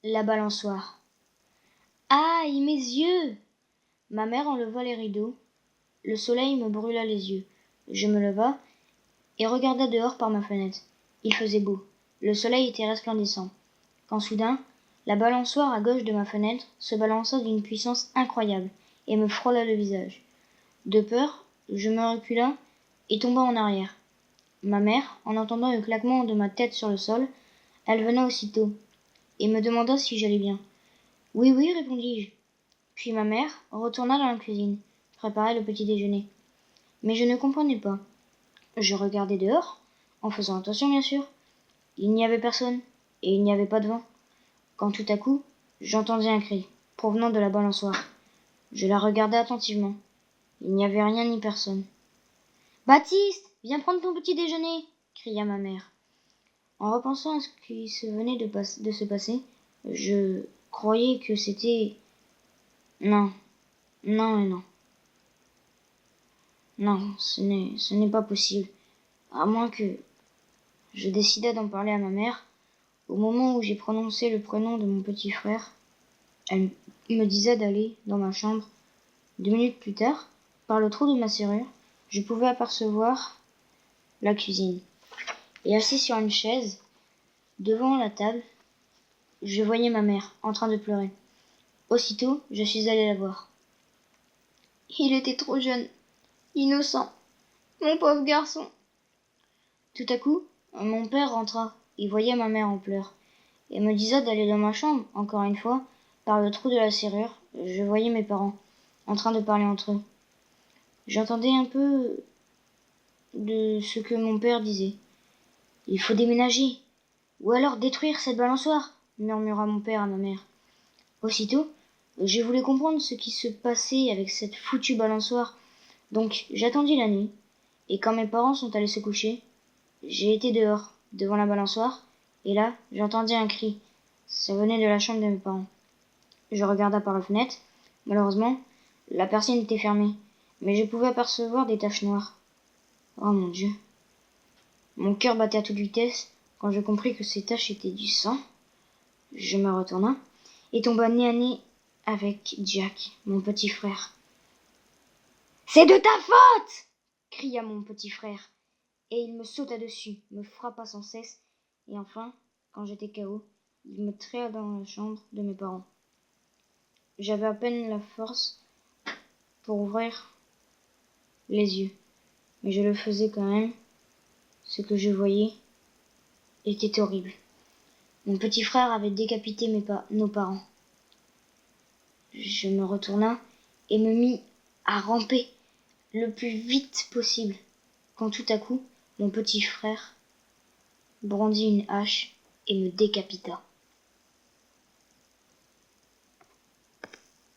La balançoire. Aïe, mes yeux! Ma mère enleva les rideaux. Le soleil me brûla les yeux. Je me leva et regarda dehors par ma fenêtre. Il faisait beau. Le soleil était resplendissant. Quand soudain, la balançoire à gauche de ma fenêtre se balança d'une puissance incroyable et me frôla le visage. De peur, je me recula et tomba en arrière. Ma mère, en entendant le claquement de ma tête sur le sol, elle venait aussitôt et me demanda si j'allais bien. Oui, oui, répondis-je. Puis ma mère retourna dans la cuisine, préparer le petit déjeuner. Mais je ne comprenais pas. Je regardais dehors, en faisant attention bien sûr. Il n'y avait personne, et il n'y avait pas de vent. Quand tout à coup, j'entendis un cri, provenant de la balançoire. Je la regardai attentivement. Il n'y avait rien ni personne. Baptiste, viens prendre ton petit déjeuner, cria ma mère. En repensant à ce qui se venait de se passer, je croyais que c'était... Non, non et non. Non, ce n'est pas possible. À moins que je décidât d'en parler à ma mère. Au moment où j'ai prononcé le prénom de mon petit frère, elle me disait d'aller dans ma chambre. 2 minutes plus tard, par le trou de ma serrure, je pouvais apercevoir la cuisine. Et assis sur une chaise, devant la table, je voyais ma mère en train de pleurer. Aussitôt, je suis allée la voir. Il était trop jeune, innocent, mon pauvre garçon. Tout à coup, mon père rentra. Il voyait ma mère en pleurs et me disait d'aller dans ma chambre. Encore une fois, par le trou de la serrure, je voyais mes parents en train de parler entre eux. J'entendais un peu de ce que mon père disait. Il faut déménager, ou alors détruire cette balançoire, murmura mon père à ma mère. Aussitôt, je voulais comprendre ce qui se passait avec cette foutue balançoire. Donc j'attendis la nuit, et quand mes parents sont allés se coucher, j'ai été dehors, devant la balançoire, et là, j'entendis un cri. Ça venait de la chambre de mes parents. Je regarda par la fenêtre. Malheureusement, la persienne était fermée, mais je pouvais apercevoir des taches noires. Oh mon Dieu! Mon cœur battait à toute vitesse quand je compris que ces taches étaient du sang. Je me retourna et tomba nez à nez avec Jack, mon petit frère. « C'est de ta faute !» cria mon petit frère, et il me sauta dessus, me frappa sans cesse, et enfin, quand j'étais KO, il me traîna dans la chambre de mes parents. J'avais à peine la force pour ouvrir les yeux, mais je le faisais quand même. Ce que je voyais était horrible. Mon petit frère avait décapité nos parents. Je me retourna et me mis à ramper le plus vite possible, quand tout à coup, mon petit frère brandit une hache et me décapita.